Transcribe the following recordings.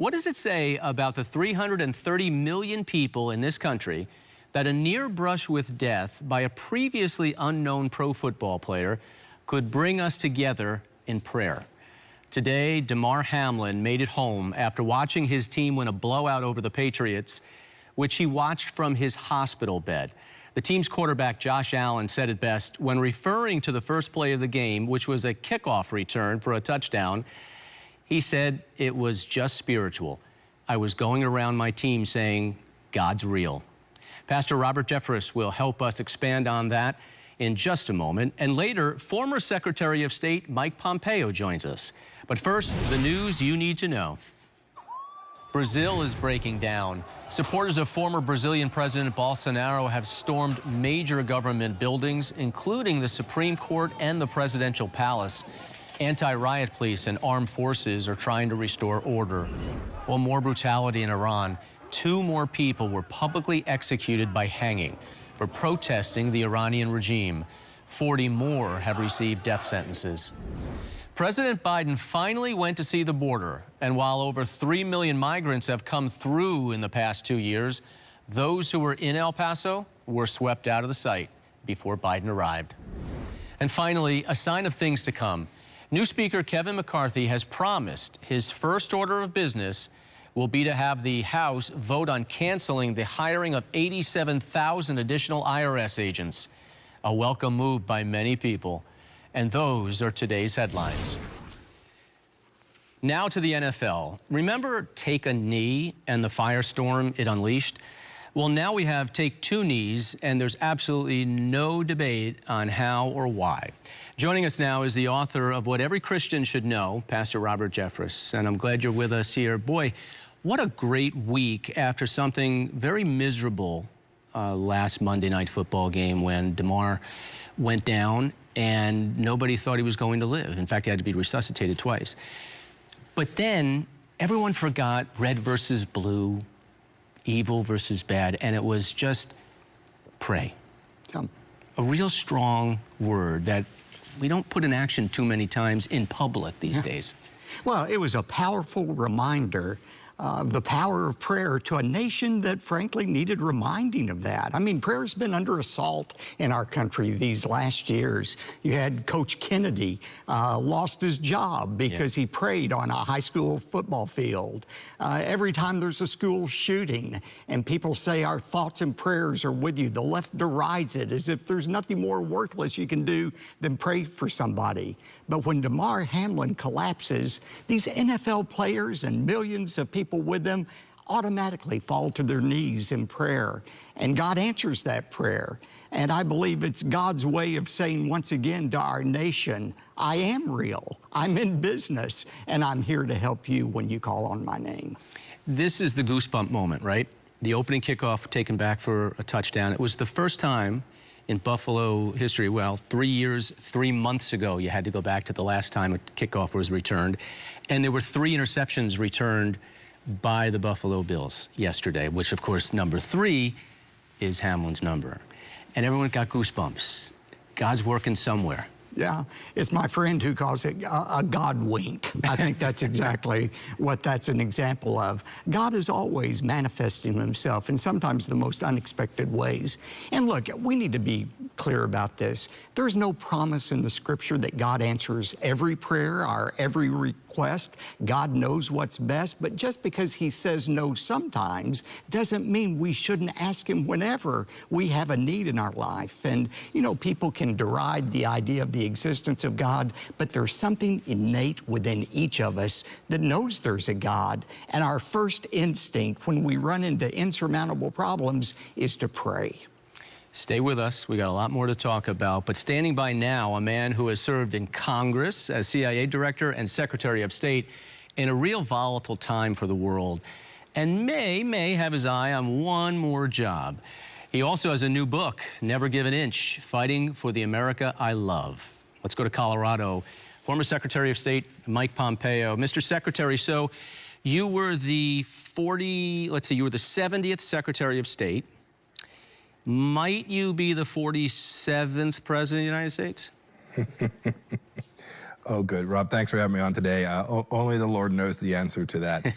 What does it say about the 330 million people in this country that a near brush with death by a previously unknown pro football player could bring us together in prayer? Today, Damar Hamlin made it home after watching his team win a blowout over the Patriots, which he watched from his hospital bed. The team's quarterback, Josh Allen, said it best when referring to the first play of the game, which was a kickoff return for a touchdown. He said it was just spiritual. I was going around my team saying, God's real. Pastor Robert Jeffress will help us expand on that in just a moment. And later, former Secretary of State Mike Pompeo joins us. But first, the news you need to know. Brazil is breaking down. Supporters of former Brazilian President Bolsonaro have stormed major government buildings, including the Supreme Court and the presidential palace. Anti-riot police and armed forces are trying to restore order. While more brutality in Iran, 2 more people were publicly executed by hanging for protesting the Iranian regime. 40 more have received death sentences. President Biden finally went to see the border, and while over 3 million migrants have come through in the past 2 years, those who were in El Paso were swept out of the sight before Biden arrived. And finally, a sign of things to come. New Speaker Kevin McCarthy has promised his first order of business will be to have the House vote on canceling the hiring of 87,000 additional IRS agents. A welcome move by many people. And those are today's headlines. Now to the NFL. Remember Take a Knee and the firestorm it unleashed? Well, now we have Take 2 Knees, and there's absolutely no debate on how or why. Joining us now is the author of What Every Christian Should Know, Pastor Robert Jeffress, and I'm glad you're with us here. Boy, what a great week after something very miserable last Monday Night Football game when Damar went down and nobody thought he was going to live. In fact, he had to be resuscitated twice. But then everyone forgot red versus blue, evil versus bad, and it was just pray. A real strong word that we don't put in action too many times in public these days. Well, it was a powerful reminder of the power of prayer to a nation that frankly needed reminding of that. I mean, prayer's been under assault in our country these last years. You had Coach Kennedy lost his job because he prayed on a high school football field. Every time there's a school shooting and people say our thoughts and prayers are with you, the left derides it as if there's nothing more worthless you can do than pray for somebody. But when Damar Hamlin collapses, these NFL players and millions of people with them automatically fall to their knees in prayer. And God answers that prayer. And I believe it's God's way of saying once again to our nation, I am real, I'm in business, and I'm here to help you when you call on my name. This is the goosebump moment, right? The opening kickoff taken back for a touchdown. It was the first time in Buffalo history, well, 3 years, 3 months ago, you had to go back to the last time a kickoff was returned. And there were 3 interceptions returned by the Buffalo Bills yesterday, which of course, number 3 is Hamlin's number. And everyone got goosebumps. God's working somewhere. Yeah, it's my friend who calls it a God wink. I think that's exactly what that's an example of. God is always manifesting himself in sometimes the most unexpected ways. And look, we need to be clear about this. There's no promise in the scripture that God answers every prayer or every request. God knows what's best, but just because he says no sometimes doesn't mean we shouldn't ask him whenever we have a need in our life. And, you know, people can deride the idea of the existence of God, but there's something innate within each of us that knows there's a God. And our first instinct when we run into insurmountable problems is to pray. Stay with us. We got a lot more to talk about. But standing by now, a man who has served in Congress as CIA Director and Secretary of State in a real volatile time for the world, and may have his eye on one more job. He also has a new book, Never Give an Inch, Fighting for the America I Love. Let's go to Colorado. Former Secretary of State Mike Pompeo. Mr. Secretary, so you were the 70th Secretary of State. Might you be the 47th President of the United States? Oh, good. Rob, thanks for having me on today. Only the Lord knows the answer to that.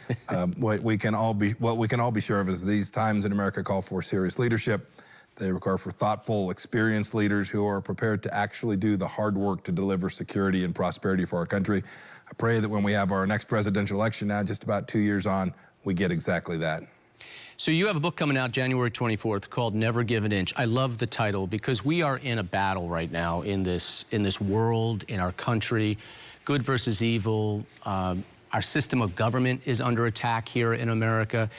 What we can all be sure of is these times in America call for serious leadership. They require for thoughtful, experienced leaders who are prepared to actually do the hard work to deliver security and prosperity for our country. I pray that when we have our next presidential election now, just about 2 years on, we get exactly that. So you have a book coming out January 24th called Never Give an Inch. I love the title because we are in a battle right now in this world, in our country, good versus evil. Our system of government is under attack here in America.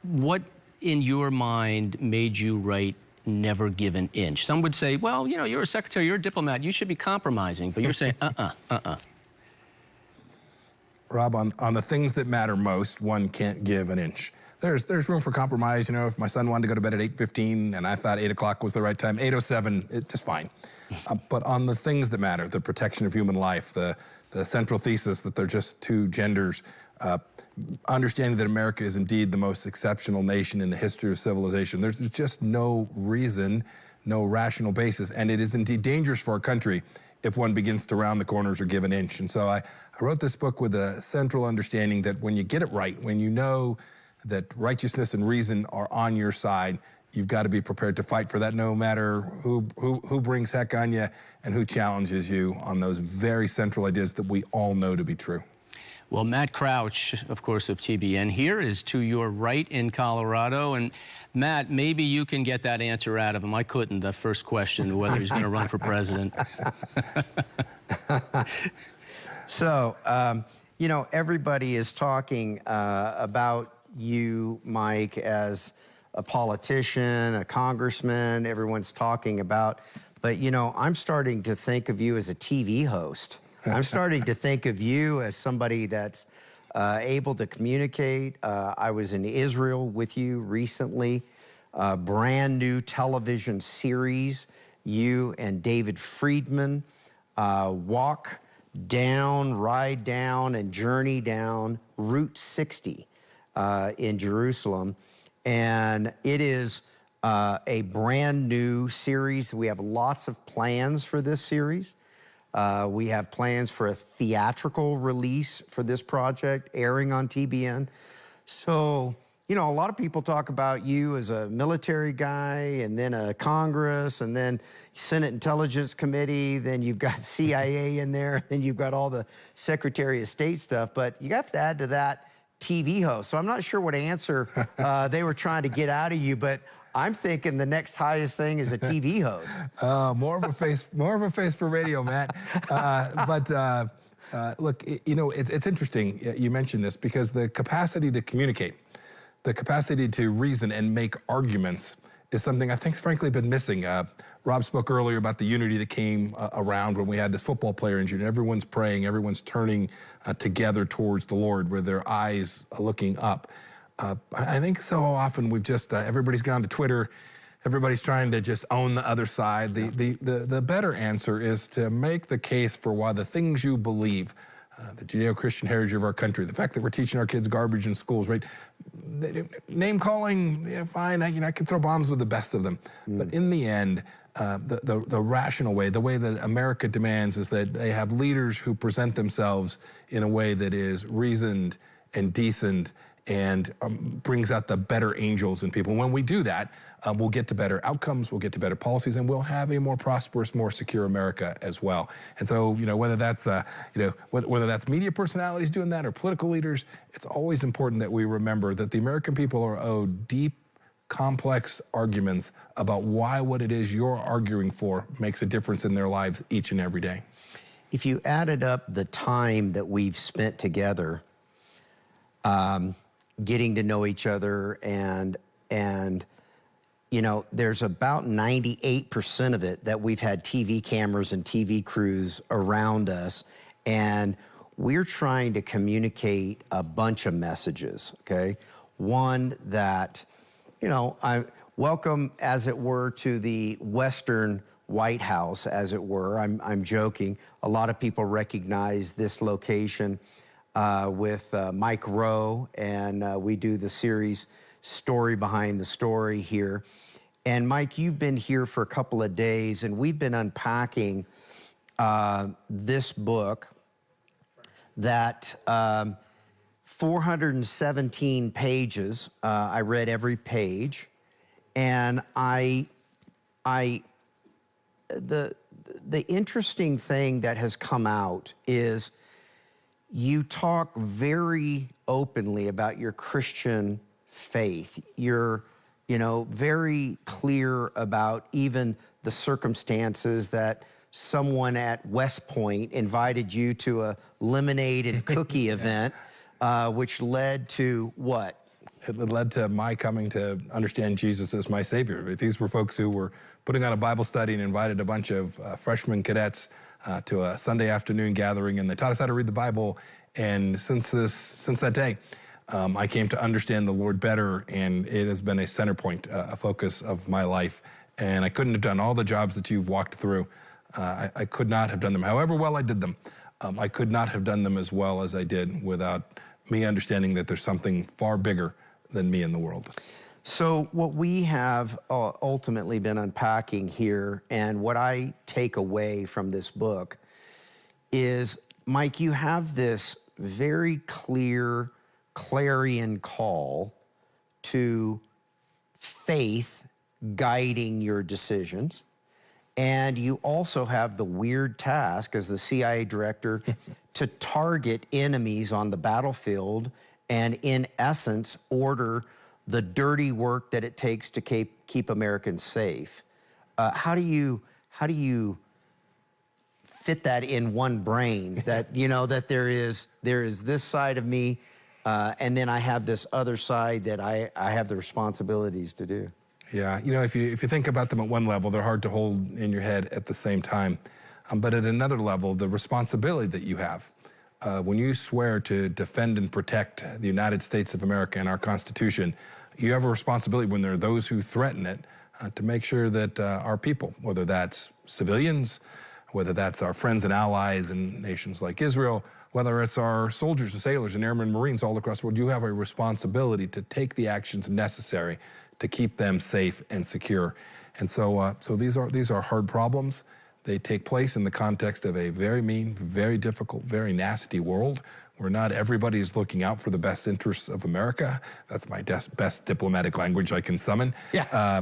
What in your mind made you write Never Give an Inch? Some would say, well, you know, you're a secretary, you're a diplomat, you should be compromising, but you're saying, Rob, on the things that matter most, one can't give an inch. There's room for compromise. You know, if my son wanted to go to bed at 8:15 and I thought 8 o'clock was the right time, 8:07, it's just fine. But on the things that matter, the protection of human life, the central thesis that they're just two genders, understanding that America is indeed the most exceptional nation in the history of civilization, there's just no reason, no rational basis, and it is indeed dangerous for our country if one begins to round the corners or give an inch. And so I wrote this book with a central understanding that when you get it right, when you know that righteousness and reason are on your side, you've got to be prepared to fight for that no matter who brings heck on you and who challenges you on those very central ideas that we all know to be true. Well, Matt Crouch, of course, of TBN here is to your right in Colorado. And Matt, maybe you can get that answer out of him. I couldn't, the first question, whether he's going to run for president. So, you know, everybody is talking about you, Mike, as a politician, a congressman, everyone's talking about, but you know, I'm starting to think of you as a TV host. I'm starting to think of you as somebody that's able to communicate. I was in Israel with you recently, brand new television series, you and David Friedman walk down, ride down, and journey down Route 60. In Jerusalem, and it is a brand new series. We have lots of plans for this series. We have plans for a theatrical release for this project, airing on TBN. So, you know, a lot of people talk about you as a military guy, and then a Congress, and then Senate Intelligence Committee, then you've got CIA in there, then you've got all the Secretary of State stuff, but you have to add to that TV host. So I'm not sure what answer they were trying to get out of you, but I'm thinking the next highest thing is a TV host. More of a face for radio, Matt. Look, you know, it's interesting you mentioned this because the capacity to communicate, the capacity to reason and make arguments is something I think's frankly been missing. Rob spoke earlier about the unity that came around when we had this football player injured. Everyone's praying, everyone's turning together towards the Lord with their eyes looking up. I think so often we've just, everybody's gone to Twitter, everybody's trying to just own the other side. The better answer is to make the case for why the things you believe, the Judeo-Christian heritage of our country, the fact that we're teaching our kids garbage in schools, right? Name calling, yeah, fine, I can throw bombs with the best of them. But in the end, the rational way, the way that America demands is that they have leaders who present themselves in a way that is reasoned and decent and brings out the better angels in people. When we do that, we'll get to better outcomes, we'll get to better policies, and we'll have a more prosperous, more secure America as well. And so, you know, whether that's, whether that's media personalities doing that or political leaders, it's always important that we remember that the American people are owed deep, complex arguments about why what it is you're arguing for makes a difference in their lives each and every day. If you added up the time that we've spent together, getting to know each other, and you know, there's about 98% of it that we've had TV cameras and TV crews around us, and we're trying to communicate a bunch of messages, okay? One that, you know, I welcome, as it were, to the Western White House, as it were. I'm joking. A lot of people recognize this location with Mike Rowe, and we do the series Story Behind the Story here. And Mike, you've been here for a couple of days, and we've been unpacking this book that 417 pages. I read every page, and the interesting thing that has come out is you talk very openly about your Christian faith. You're, very clear about even the circumstances that someone at West Point invited you to a lemonade and cookie event, which led to what? It led to my coming to understand Jesus as my Savior. These were folks who were putting on a Bible study and invited a bunch of freshman cadets to a Sunday afternoon gathering, and they taught us how to read the Bible. And since that day, I came to understand the Lord better, and it has been a center point, a focus of my life. And I couldn't have done all the jobs that you've walked through. I could not have done them, however well I did them. I could not have done them as well as I did without me understanding that there's something far bigger than me in the world. So what we have ultimately been unpacking here, and what I take away from this book is, Mike, you have this very clear clarion call to faith guiding your decisions. And you also have the weird task as the CIA director to target enemies on the battlefield and, in essence, order the dirty work that it takes to keep Americans safe. How do you fit that in one brain? That that there is this side of me, and then I have this other side that I have the responsibilities to do. Yeah, if you think about them at one level, they're hard to hold in your head at the same time. But at another level, the responsibility that you have, when you swear to defend and protect the United States of America and our Constitution, you have a responsibility when there are those who threaten it to make sure that our people, whether that's civilians, whether that's our friends and allies in nations like Israel, whether it's our soldiers and sailors and airmen and Marines all across the world, you have a responsibility to take the actions necessary to keep them safe and secure. And so these are hard problems. They take place in the context of a very mean, very difficult, very nasty world where not everybody is looking out for the best interests of America. That's my best diplomatic language I can summon. Yeah.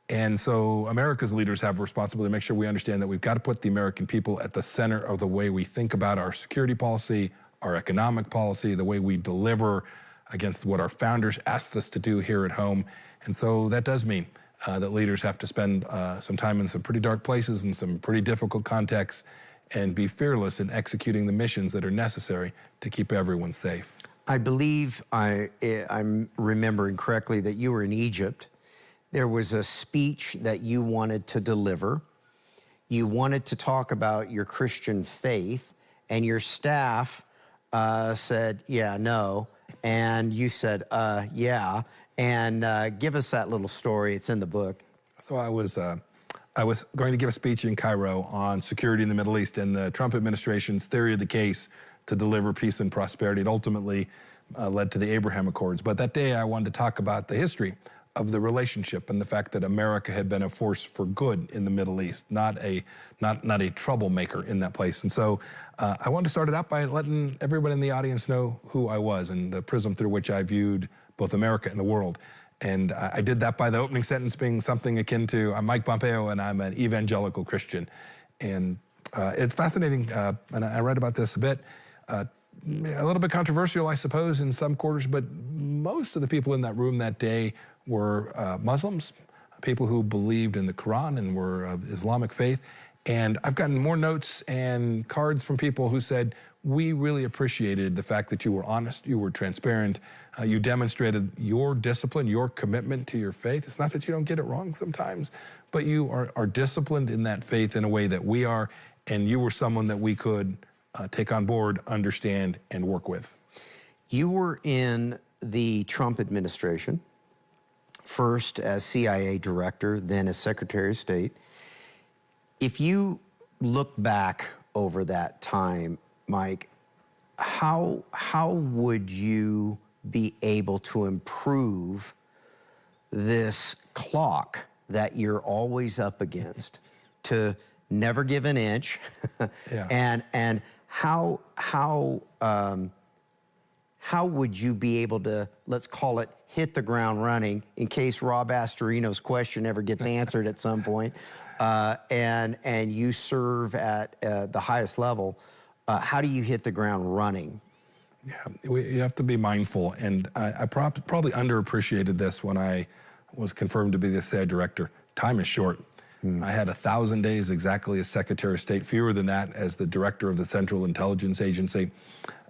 And so America's leaders have a responsibility to make sure we understand that we've got to put the American people at the center of the way we think about our security policy, our economic policy, the way we deliver against what our founders asked us to do here at home. And so that does mean that leaders have to spend some time in some pretty dark places and some pretty difficult contexts and be fearless in executing the missions that are necessary to keep everyone safe. I believe I'm remembering correctly that you were in Egypt. There was a speech that you wanted to deliver. You wanted to talk about your Christian faith, and your staff said, yeah, no. And you said, yeah. And give us that little story. It's in the book. So I was going to give a speech in Cairo on security in the Middle East and the Trump administration's theory of the case to deliver peace and prosperity. It ultimately led to the Abraham Accords. But that day I wanted to talk about the history of the relationship and the fact that America had been a force for good in the Middle East, not a troublemaker in that place. And so I wanted to start it out by letting everybody in the audience know who I was and the prism through which I viewed both America and the world. And I did that by the opening sentence being something akin to, I'm Mike Pompeo and I'm an evangelical Christian. And it's fascinating, and I read about this a bit, a little bit controversial, I suppose, in some quarters, but most of the people in that room that day were Muslims, people who believed in the Quran and were of Islamic faith. And I've gotten more notes and cards from people who said, we really appreciated the fact that you were honest, you were transparent, you demonstrated your discipline, your commitment to your faith. It's not that you don't get it wrong sometimes, but you are disciplined in that faith in a way that we are, and you were someone that we could take on board, understand, and work with. You were in the Trump administration, first as CIA director, then as Secretary of State. If you look back over that time, Mike, how would you be able to improve this clock that you're always up against to never give an inch, Yeah. and how would you be able to, let's call it, hit the ground running in case Rob Astorino's question ever gets answered at some point, and you serve at the highest level? How do you hit the ground running? Yeah, you have to be mindful, and I probably underappreciated this when I was confirmed to be the SAD director. Time is short. I had 1,000 days exactly as Secretary of State, fewer than that as the director of the Central Intelligence Agency.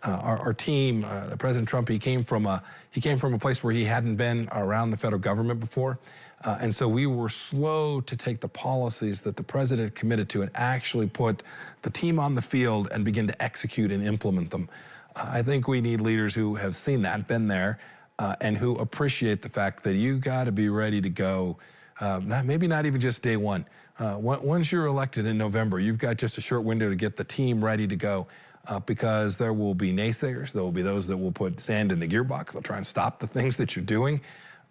Our team, President Trump, he came from a place where he hadn't been around the federal government before, and so we were slow to take the policies that the president committed to and actually put the team on the field and begin to execute and implement them. I think we need leaders who have seen that, been there, and who appreciate the fact that you got to be ready to go. Maybe not even just day one. Once you're elected in November, you've got just a short window to get the team ready to go, because there will be naysayers. There will be those that will put sand in the gearbox. They'll try and stop the things that you're doing.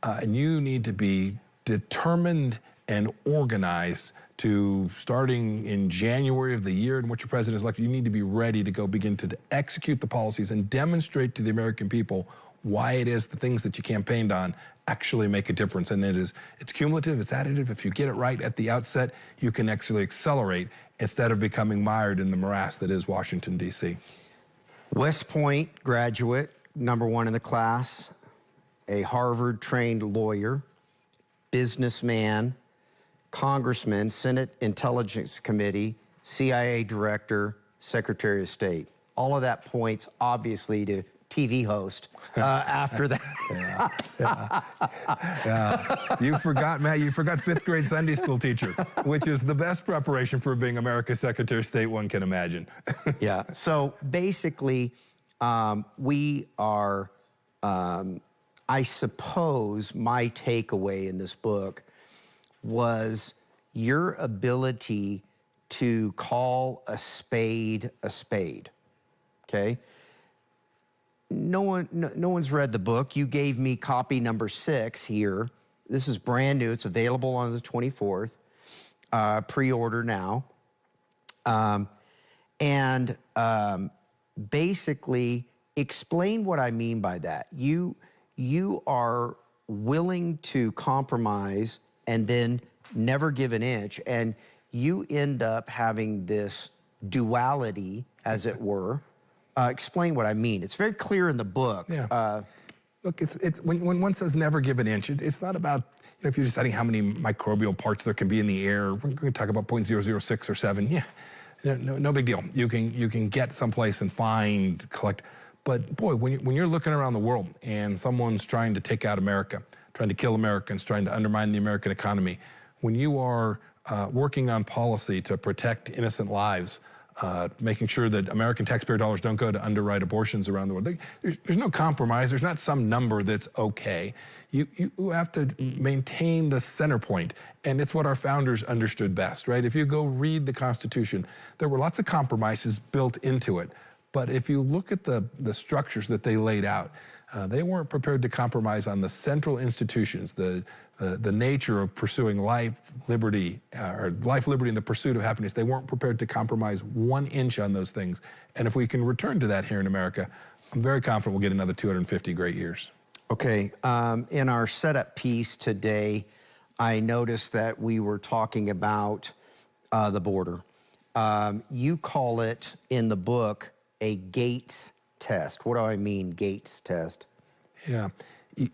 And you need to be determined and organized to, starting in January of the year in which your president is elected, you need to be ready to go begin to execute the policies and demonstrate to the American people why it is the things that you campaigned on actually make a difference. And it's cumulative, it's additive. If you get it right at the outset, you can actually accelerate instead of becoming mired in the morass that is Washington, D.C. West Point graduate, #1 in the class, a Harvard-trained lawyer, businessman, congressman, Senate Intelligence Committee, CIA director, Secretary of State. All of that points, obviously, to TV host after that. Yeah. You forgot, Matt, you forgot 5th grade Sunday school teacher, which is the best preparation for being America's Secretary of State one can imagine. Yeah, so basically, we are, I suppose my takeaway in this book was your ability to call a spade, okay? No one's read the book. You gave me copy number 6 here. This is brand new. It's available on the 24th. Pre-order now. Basically, explain what I mean by that. You are willing to compromise and then never give an inch, and you end up having this duality, as it were. Explain what I mean. It's very clear in the book. Yeah. Look, it's when one says never give an inch, it's not about, if you're just studying how many microbial parts there can be in the air. We're going to talk about 0.006 or 7. Yeah, no big deal. You can get someplace and find, collect. But boy, when you're looking around the world and someone's trying to take out America, trying to kill Americans, trying to undermine the American economy, when you are working on policy to protect innocent lives, making sure that American taxpayer dollars don't go to underwrite abortions around the world. There's no compromise. There's not some number that's okay. You have to maintain the center point, and it's what our founders understood best, right? If you go read the Constitution, there were lots of compromises built into it, but if you look at the structures that they laid out, they weren't prepared to compromise on the central institutions, the nature of pursuing life, liberty, and the pursuit of happiness. They weren't prepared to compromise 1 inch on those things. And if we can return to that here in America, I'm very confident we'll get another 250 great years. Okay, in our setup piece today, I noticed that we were talking about the border. You call it in the book a Gates test. What do I mean, Gates test? Yeah,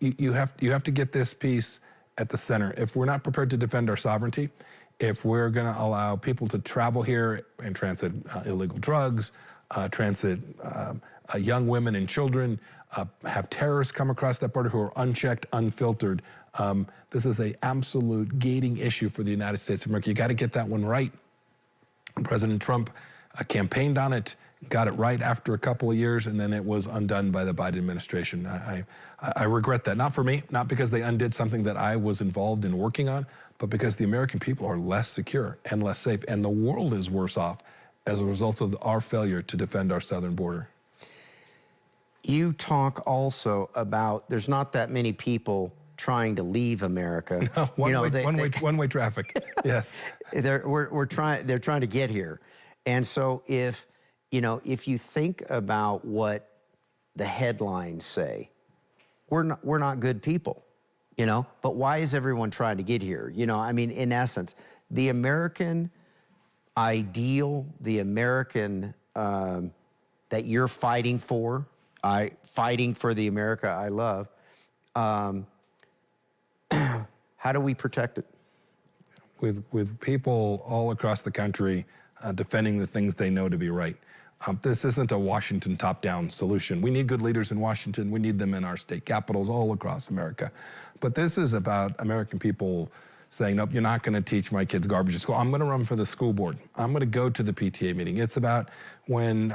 you have to get this piece at the center. If we're not prepared to defend our sovereignty, if we're going to allow people to travel here and transit illegal drugs, transit young women and children, have terrorists come across that border who are unchecked, unfiltered, this is an absolute gating issue for the United States of America. You got to get that one right. President Trump campaigned on it, got it right after a couple of years, and then it was undone by the Biden administration. I regret that, not for me, not because they undid something that I was involved in working on, but because the American people are less secure and less safe, and the world is worse off as a result of our failure to defend our southern border. You talk also about there's not that many people trying to leave America. No, one-way traffic. Yes. They're trying to get here. And so if you think about what the headlines say, we're not good people, but why is everyone trying to get here? I mean, in essence, the American ideal, the American that you're fighting for, fighting for the America I love, how do we protect it? With people all across the country defending the things they know to be right. This isn't a Washington top-down solution. We need good leaders in Washington. We need them in our state capitals all across America. But this is about American people saying, nope, you're not going to teach my kids garbage at school. I'm going to run for the school board. I'm going to go to the PTA meeting. It's about when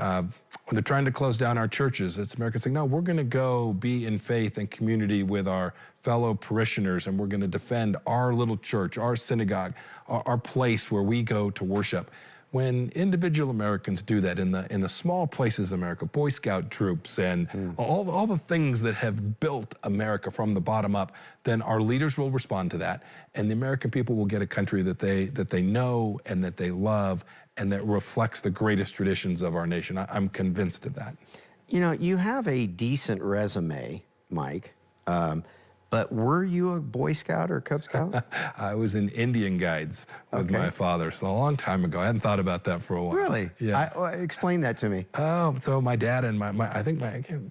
they're trying to close down our churches. It's Americans saying, no, we're going to go be in faith and community with our fellow parishioners, and we're going to defend our little church, our synagogue, our place where we go to worship. When individual Americans do that in the small places of America, Boy Scout troops and all the things that have built America from the bottom up, then our leaders will respond to that, and the American people will get a country that they know and that they love and that reflects the greatest traditions of our nation. I'm convinced of that. You have a decent resume, Mike. But were you a Boy Scout or Cub Scout? I was in Indian Guides with my father, so a long time ago. I hadn't thought about that for a while. Really? Yeah. Explain that to me. Oh, so my dad and I'm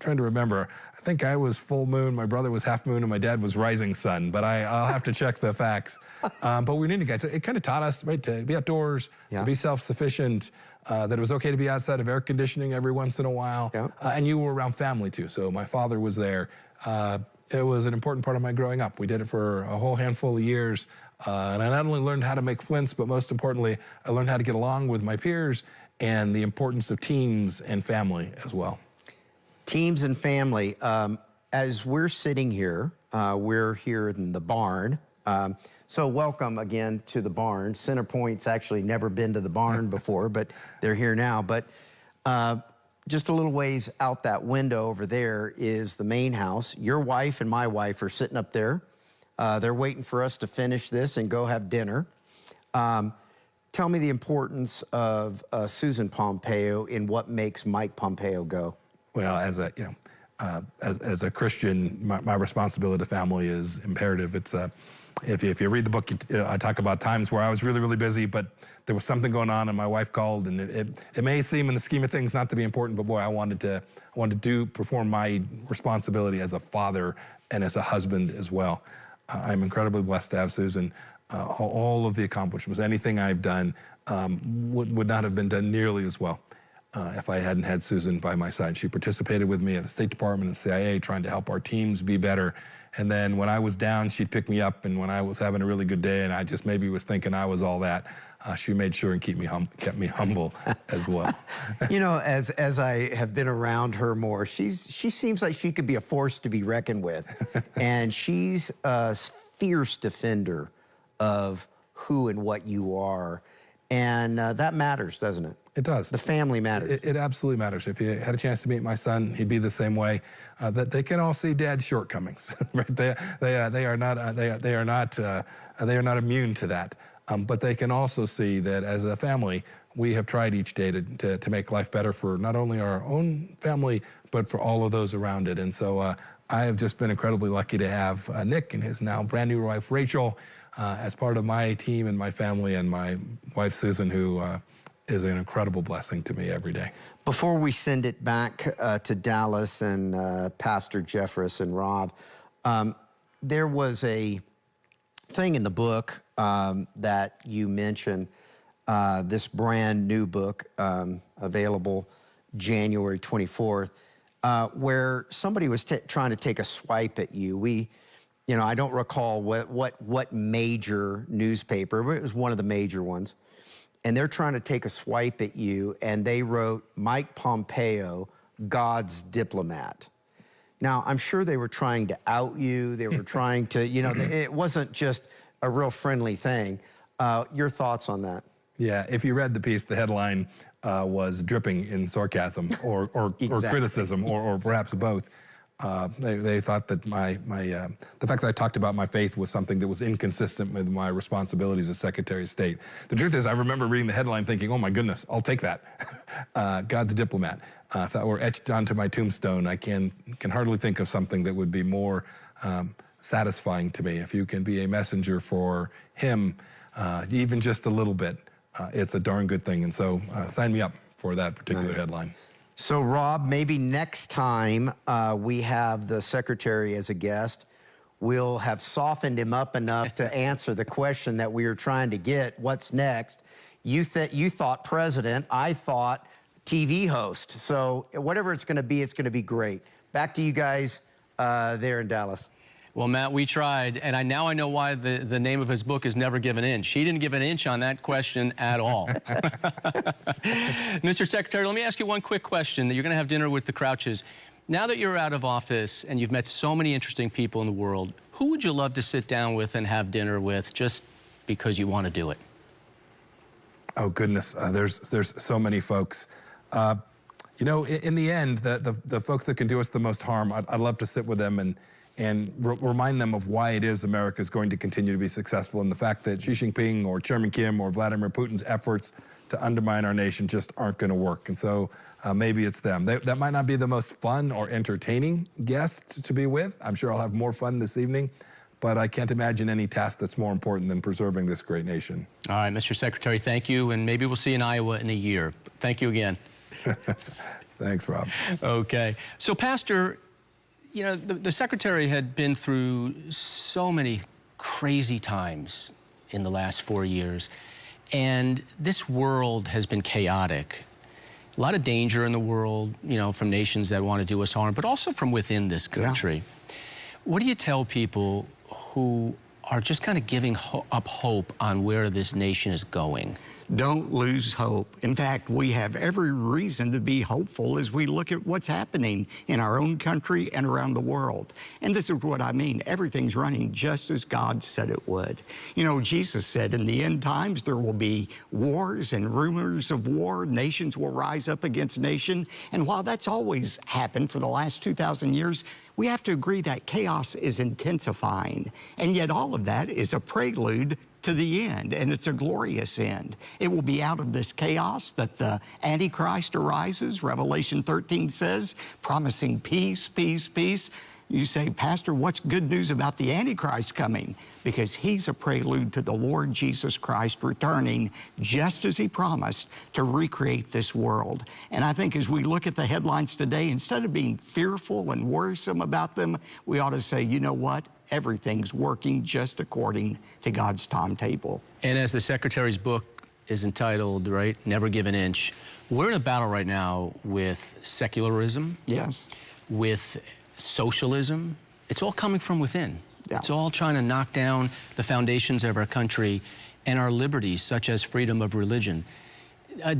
trying to remember. I think I was full moon, my brother was half moon, and my dad was rising sun, but I'll have to check the facts. But we were Indian Guides. It kind of taught us, right, to be outdoors, to be self-sufficient, that it was okay to be outside of air conditioning every once in a while. Yeah. And you were around family, too. So my father was there. It was an important part of my growing up. We did it for a whole handful of years. And I not only learned how to make flints, but most importantly, I learned how to get along with my peers and the importance of teams and family as well. Teams and family. As we're sitting here, we're here in the barn. So welcome again to the barn. Centerpoint's actually never been to the barn before, but they're here now. But just a little ways out that window over there is the main house. Your wife and my wife are sitting up there. They're waiting for us to finish this and go have dinner. Tell me the importance of Susan Pompeo in what makes Mike Pompeo go. Well, as a Christian, my responsibility to family is imperative. It's if you read the book, I talk about times where I was really, really busy, but there was something going on, and my wife called, and it may seem in the scheme of things not to be important, but boy, I wanted to perform my responsibility as a father and as a husband as well. I'm incredibly blessed to have Susan. All of the accomplishments, anything I've done, would not have been done nearly as well if I hadn't had Susan by my side. She participated with me at the State Department and CIA, trying to help our teams be better. And then when I was down, she'd pick me up, and when I was having a really good day and I just maybe was thinking I was all that, she made sure and kept me humble as well. As I have been around her more, she seems like she could be a force to be reckoned with. And she's a fierce defender of who and what you are. And that matters, doesn't it? It does. The family matters. It absolutely matters. If you had a chance to meet my son, he'd be the same way. That they can all see Dad's shortcomings. Right? They are not immune to that. But they can also see that as a family, we have tried each day to make life better for not only our own family, but for all of those around it. And so I have just been incredibly lucky to have Nick and his now brand new wife, Rachel, as part of my team and my family, and my wife, Susan, who is an incredible blessing to me every day. Before we send it back to Dallas and Pastor Jeffress and Rob, there was a thing in the book that you mentioned, this brand new book available January 24th, where somebody was trying to take a swipe at you. I don't recall what major newspaper, but it was one of the major ones. And they're trying to take a swipe at you, and they wrote, Mike Pompeo, God's diplomat. Now, I'm sure they were trying to out you. They were trying to, it wasn't just a real friendly thing. Your thoughts on that? Yeah, if you read the piece, the headline was dripping in sarcasm or exactly. criticism or perhaps both. They thought that the fact that I talked about my faith was something that was inconsistent with my responsibilities as Secretary of State. The truth is, I remember reading the headline thinking, oh my goodness, I'll take that. God's diplomat. If that were etched onto my tombstone, I can hardly think of something that would be more satisfying to me. If you can be a messenger for him, even just a little bit, it's a darn good thing. And so sign me up for that particular headline. So, Rob, maybe next time we have the Secretary as a guest, we'll have softened him up enough to answer the question that we were trying to get, what's next? You thought president, I thought TV host. So whatever it's going to be great. Back to you guys there in Dallas. Well, Matt, we tried, and now I know why the name of his book is Never Give an Inch. He didn't give an inch on that question at all. Mr. Secretary, let me ask you one quick question. You're going to have dinner with the Crouches. Now that you're out of office and you've met so many interesting people in the world, who would you love to sit down with and have dinner with just because you want to do it? Oh, goodness. There's so many folks. You know, in the end, the folks that can do us the most harm, I'd love to sit with them and remind them of why it is America is going to continue to be successful, and the fact that Xi Jinping or Chairman Kim or Vladimir Putin's efforts to undermine our nation just aren't going to work. And so maybe it's them. That might not be the most fun or entertaining guest to be with. I'm sure I'll have more fun this evening, but I can't imagine any task that's more important than preserving this great nation. All right, Mr. Secretary, thank you, and maybe we'll see you in Iowa in a year. Thank you again. Thanks, Rob. Okay. So, Pastor, you know, the Secretary had been through so many crazy times in the last 4 years, and this world has been chaotic. A lot of danger in the world, you know, from nations that want to do us harm, but also from within this country. Yeah. What do you tell people who are just kind of giving up hope on where this nation is going? Don't lose hope. In fact, we have every reason to be hopeful as we look at what's happening in our own country and around the world. And this is what I mean. Everything's running just as God said it would. You know, Jesus said in the end times there will be wars and rumors of war. Nations will rise up against nation. And while that's always happened for the last 2,000 years, we have to agree that chaos is intensifying. And yet all of that is a prelude to the end, and it's a glorious end. It will be out of this chaos that the Antichrist arises, Revelation 13 says, promising peace, peace, peace. You say, Pastor, what's good news about the Antichrist coming? Because he's a prelude to the Lord Jesus Christ returning, just as he promised, to recreate this world. And I think as we look at the headlines today, instead of being fearful and worrisome about them, we ought to say, you know what? Everything's working just according to God's timetable. And as the Secretary's book is entitled, right, Never Give an Inch, we're in a battle right now with secularism. Yes. With socialism. It's all coming from within. Yeah. It's all trying to knock down the foundations of our country and our liberties, such as freedom of religion.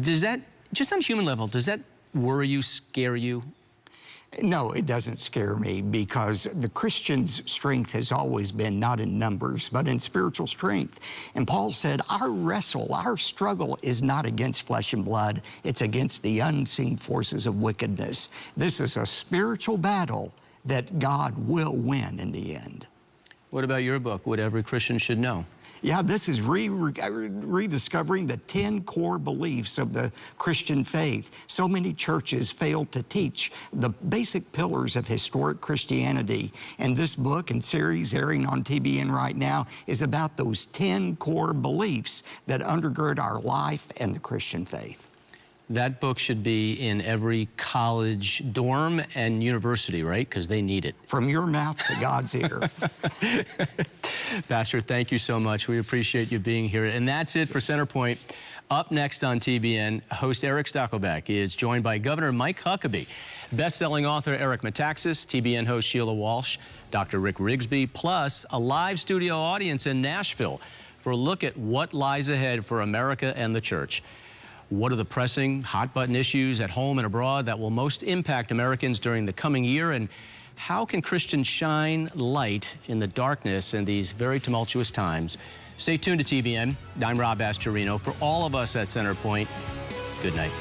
Does that, just on a human level, does that worry you, scare you? No, it doesn't scare me, because the Christian's strength has always been not in numbers, but in spiritual strength. And Paul said, our struggle is not against flesh and blood. It's against the unseen forces of wickedness. This is a spiritual battle that God will win in the end. What about your book, What Every Christian Should Know? Yeah, this is rediscovering the 10 core beliefs of the Christian faith. So many churches fail to teach the basic pillars of historic Christianity. And this book and series airing on TBN right now is about those 10 core beliefs that undergird our life and the Christian faith. That book should be in every college dorm and university, right? Because they need it. From your mouth to God's ear. Pastor, thank you so much. We appreciate you being here. And that's it for Centerpoint. Up next on TBN, host Eric Stakelbeck is joined by Governor Mike Huckabee, best-selling author Eric Metaxas, TBN host Sheila Walsh, Dr. Rick Rigsby, plus a live studio audience in Nashville for a look at what lies ahead for America and the church. What are the pressing, hot-button issues at home and abroad that will most impact Americans during the coming year? And how can Christians shine light in the darkness in these very tumultuous times? Stay tuned to TBN. I'm Rob Astorino. For all of us at Centerpoint, good night.